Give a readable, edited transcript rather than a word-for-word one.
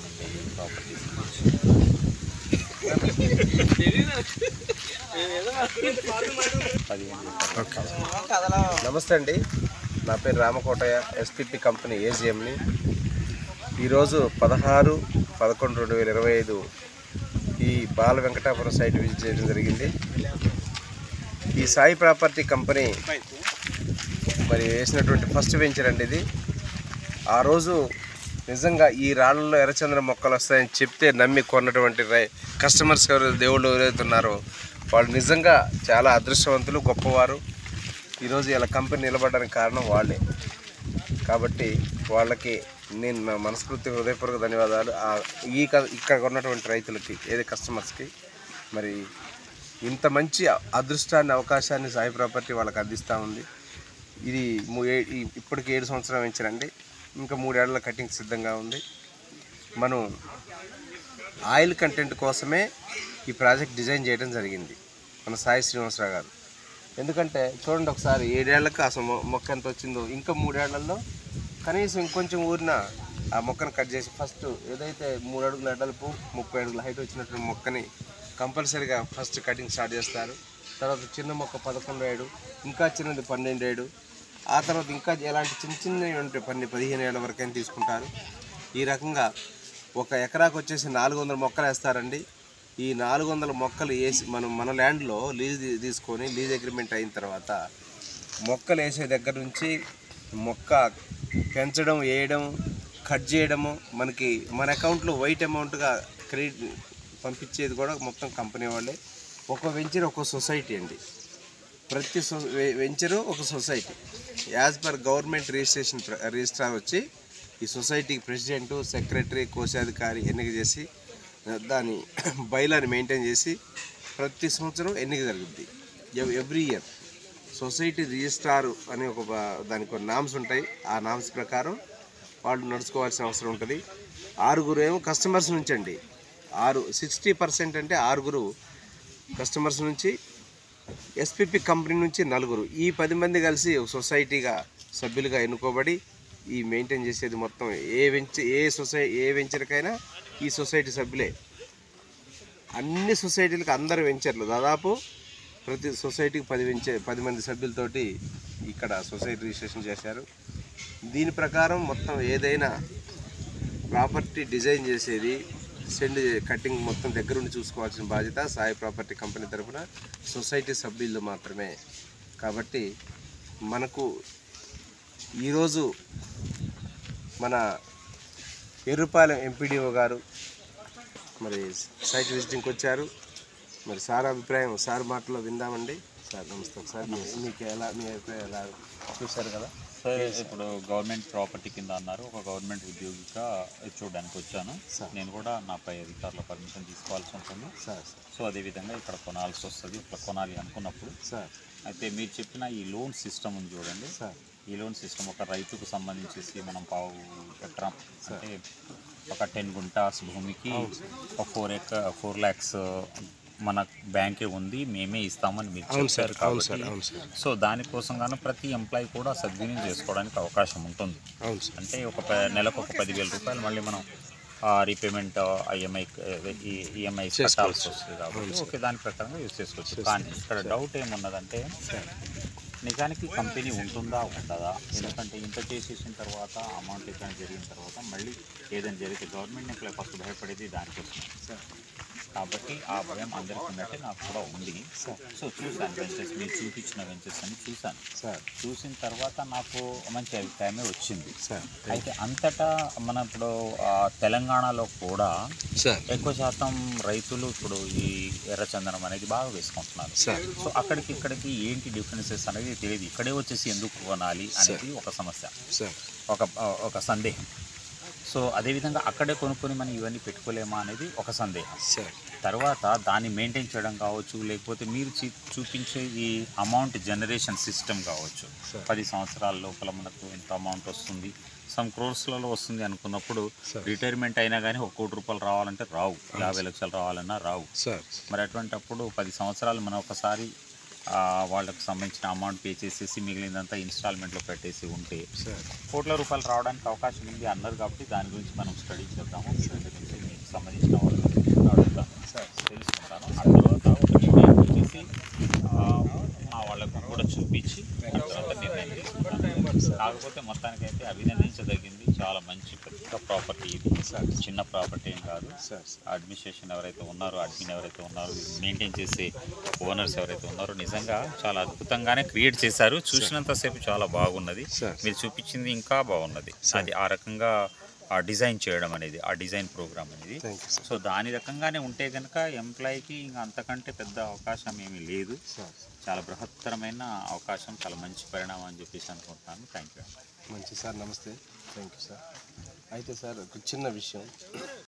చెప్పండి ప్రాపర్టీస్. నమస్తే అండి, నా పేరు రామకోటయ్య, ఎస్పీపీ కంపెనీ ఏజిఎంని. ఈరోజు 16/11/2025 ఈ బాల వెంకటాపురం సైట్ విజిట్ చేయడం జరిగింది. ఈ సాయి ప్రాపర్టీ కంపెనీ మరి వేసినటువంటి ఫస్ట్ వెంచర్ అండి ఇది. ఆ రోజు నిజంగా ఈ రాళ్ళలో ఎర్రచందనం మొక్కలు వస్తాయని చెప్తే నమ్మి కొన్నటువంటి కస్టమర్స్ ఎవరు దేవుళ్ళు ఎవరైతే ఉన్నారో వాళ్ళు నిజంగా చాలా అదృష్టవంతులు, గొప్పవారు. ఈరోజు ఇలా కంపెనీ నిలబడడానికి కారణం వాళ్ళే. కాబట్టి వాళ్ళకి నేను నా మనస్ఫూర్తి హృదయపూర్వక ధన్యవాదాలు. ఇక్కడ ఉన్నటువంటి రైతులకి, ఏది కస్టమర్స్కి మరి ఇంత మంచి అదృష్టాన్ని, అవకాశాన్ని సాయి ప్రాపర్టీ వాళ్ళకి అందిస్తూ ఉంది. ఇది ఇప్పటికి 7 సంవత్సరాలు వెంచరండి. ఇంకా 3 ఏళ్ల కటింగ్ సిద్ధంగా ఉంది. మనం ఆయిల్ కంటెంట్ కోసమే ఈ ప్రాజెక్ట్ డిజైన్ చేయడం జరిగింది మన సాయి శ్రీనివాసరావు గారు. ఎందుకంటే చూడండి ఒకసారి 7 ఏళ్లకు అసలు మొక్క ఎంత వచ్చిందో, ఇంకా 3 ఏళ్లలో కనీసం ఇంకొంచెం ఊరిన ఆ మొక్కను కట్ చేసి ఫస్ట్ ఏదైతే 3 అడుగుల ఎడల్పు 30 అడుగుల హైట్ వచ్చినటువంటి మొక్కని కంపల్సరీగా ఫస్ట్ కటింగ్ స్టార్ట్ చేస్తారు. తర్వాత చిన్న మొక్క 11 ఏడు, ఇంకా చిన్నది 12 ఏడు, ఆ తర్వాత ఇంకా ఎలాంటి చిన్నవి ఉంటే 15 ఏళ్ళ వరకైనా తీసుకుంటారు. ఈ రకంగా ఒక ఎకరాకు వచ్చేసి 400 మొక్కలు వేస్తారండి. ఈ 400 మొక్కలు వేసి మన ల్యాండ్లో లీజ్ తీసుకొని లీజ్ అగ్రిమెంట్ అయిన తర్వాత మొక్కలు వేసే దగ్గర నుంచి మొక్క పెంచడం, వేయడం, కట్ చేయడము, మనకి మన అకౌంట్లో వైట్ అమౌంట్గా క్రెడిట్ పంపించేది కూడా మొత్తం కంపెనీ వాళ్ళే. ఒక వెంచర్ ఒక సొసైటీ అండి. ప్రతి వెంచరు ఒక society. As per government registrar వచ్చి ఈ సొసైటీకి ప్రెసిడెంటు, సెక్రటరీ, కోశాధికారి ఎన్నిక చేసి దాని బైలాని మెయింటైన్ చేసి ప్రతి సంవత్సరం ఎన్నిక జరుగుద్ది. ఎవ్రీ ఇయర్ సొసైటీ రిజిస్ట్రార్ అనే దానికి కొన్ని నామ్స్ ఉంటాయి. ఆ నామ్స్ ప్రకారం వాళ్ళు నడుచుకోవాల్సిన అవసరం ఉంటుంది. 6 ఏమో కస్టమర్స్ నుంచి అండి. 60% అంటే 6 కస్టమర్స్ నుంచి, ఎస్పీపీ కంపెనీ నుంచి 4. ఈ 10 మంది కలిసి సొసైటీగా సభ్యులుగా ఎన్నుకోబడి ఈ మెయింటైన్ చేసేది మొత్తం ఏ వెంచర్కైనా ఈ సొసైటీ సభ్యులే. అన్ని సొసైటీలకు అందరు వెంచర్లు దాదాపు ప్రతి సొసైటీకి 10 మంది సభ్యులతోటి ఇక్కడ సొసైటీ రిజిస్ట్రేషన్ చేశారు. దీని ప్రకారం మొత్తం ఏదైనా ప్రాపర్టీ డిజైన్ చేసేది, కటింగ్ మొత్తం దగ్గరుండి చూసుకోవాల్సిన బాధ్యత సాయి ప్రాపర్టీ కంపెనీ తరఫున సొసైటీ సభ్యులు మాత్రమే. కాబట్టి మనకు ఈరోజు మన ఎర్రుపాలెం ఎంపీడీఓ గారు మరి సైట్ విజిటింగ్కి వచ్చారు. మరి సార్ అభిప్రాయం సార్ మాటలో విందామండి. సార్ నమస్తే. ఒకసారి మీకు మీ అభిప్రాయం ఎలా చూశారు కదా సార్? ఇప్పుడు గవర్నమెంట్ ప్రాపర్టీ కింద అన్నారు, ఒక గవర్నమెంట్ ఉద్యోగిగా చూడడానికి వచ్చాను. నేను కూడా నాపై అధికారుల పర్మిషన్ తీసుకోవాల్సి ఉంటుంది సార్. సో అదేవిధంగా ఇక్కడ కొనాల్సి వస్తుంది. ఇక్కడ కొనాలి అనుకున్నప్పుడు సార్ అయితే మీరు చెప్పిన ఈ లోన్ సిస్టమ్ ఉంది చూడండి సార్. ఈ లోన్ సిస్టమ్ ఒక రైతుకు సంబంధించేసి మనం పావు ఎకరం అంటే ఒక 10 గుంటాస్ భూమికి ఒక 4 lakhs మన బ్యాంకే ఉంది, మేమే ఇస్తామని మీరు చెప్పారు కాబట్టి సో దానికోసం గాను ప్రతి ఎంప్లాయీ కూడా సద్వినియోగం చేసుకోవడానికి అవకాశం ఉంటుంది. అంటే ఒక నెలకు ఒక 10,000 రూపాయలు మళ్ళీ మనం రీపేమెంట్ ఈఎంఐ కట్టాల్సి వస్తుంది కాబట్టి ఓకే, దాని ప్రకారంగా యూజ్ చేసుకోవచ్చు. కానీ ఇక్కడ డౌట్ ఏమున్నదంటే నిజానికి కంపెనీ ఉంటుందా ఉండదా? ఎందుకంటే ఇంత చేసేసిన తర్వాత అమౌంట్ ఏదైనా జరిగిన తర్వాత మళ్ళీ ఏదైనా జరిగితే గవర్నమెంట్ ఎంప్లాయీ ఫస్ట్ భయపడేది దానికోసం సార్. కాబట్టి ఆ భయం అందరికీ ఉన్నట్టే నాకు కూడా ఉంది సార్. సో చూశాను వెంచర్స్, మీరు చూపించిన వెంచర్స్ అని చూశాను సార్. చూసిన తర్వాత నాకు మంచి అభిప్రాయమే వచ్చింది సార్. అయితే అంతటా మన ఇప్పుడు తెలంగాణలో కూడా ఎక్కువ శాతం రైతులు ఇప్పుడు ఈ ఎర్రచందనం అనేది బాగా వేసుకుంటున్నారు సార్. సో అక్కడికి ఇక్కడికి ఏంటి డిఫరెన్సెస్ అనేది తెలియదు. ఇక్కడే వచ్చేసి ఎందుకు కొనాలి అనేది ఒక సమస్య, ఒక సందేహం. సో అదేవిధంగా అక్కడే కొనుక్కొని మనం ఇవన్నీ పెట్టుకోలేమా అనేది ఒక సందేహం. తర్వాత దాన్ని మెయింటైన్ చేయడం కావచ్చు, లేకపోతే మీరు చూపించే ఈ అమౌంట్ జనరేషన్ సిస్టమ్ కావచ్చు. 10 సంవత్సరాల లోపల మనకు ఎంత అమౌంట్ వస్తుంది, సమ్ క్రోర్స్లలో వస్తుంది అనుకున్నప్పుడు రిటైర్మెంట్ అయినా కానీ 1 కోటి రూపాయలు రావాలంటే రావు, 50 లక్షలు రావాలన్నా రావు. మరి అటువంటిప్పుడు 10 సంవత్సరాలు మనం ఒకసారి వాళ్ళకి సంబంధించిన అమౌంట్ పే చేసేసి మిగిలినంతా ఇన్స్టాల్మెంట్లో పెట్టేసి ఉంటే సార్ ₹1,00,00,000 రావడానికి అవకాశం ఉంది అన్నారు. కాబట్టి దాని గురించి మనం స్టడీ చేద్దాము. దాని గురించి మీకు సంబంధించిన వాళ్ళని అడుగుతాను, తెలుసుకుంటాను. ఆ తర్వాత ఒక నిర్ణయం వచ్చేసి మా వాళ్ళకు కూడా చూపించి ఆ తర్వాత నిర్ణయం తీసుకుంటాను. కాకపోతే మొత్తానికైతే అభినందించదగింది. చాలా మంచి పెద్ద ప్రాపర్టీ ఇది, చిన్న ప్రాపర్టీ ఏం కాదు. అడ్మినిస్ట్రేషన్ ఎవరైతే ఉన్నారో, అడ్మిన్ ఎవరైతే ఉన్నారో, మెయింటైన్ చేసే ఓనర్స్ ఎవరైతే ఉన్నారో నిజంగా చాలా అద్భుతంగానే క్రియేట్ చేశారు. చూసినంతసేపు చాలా బాగున్నది. మీరు చూపించింది ఇంకా బాగున్నది. అది ఆ రకంగా ఆ డిజైన్ చేయడం అనేది, ఆ డిజైన్ ప్రోగ్రామ్ అనేది. సో దాని రకంగానే ఉంటే కనుక ఎంప్లాయీకి ఇంకా అంతకంటే పెద్ద అవకాశం ఏమీ లేదు. చాలా బృహత్తరమైన అవకాశం, చాలా మంచి పరిణామం అని చెప్పేసి అనుకుంటున్నాను. Thank you. మంచి సార్, నమస్తే. Thank you sir. అయితే సార్ ఒక చిన్న విషయం,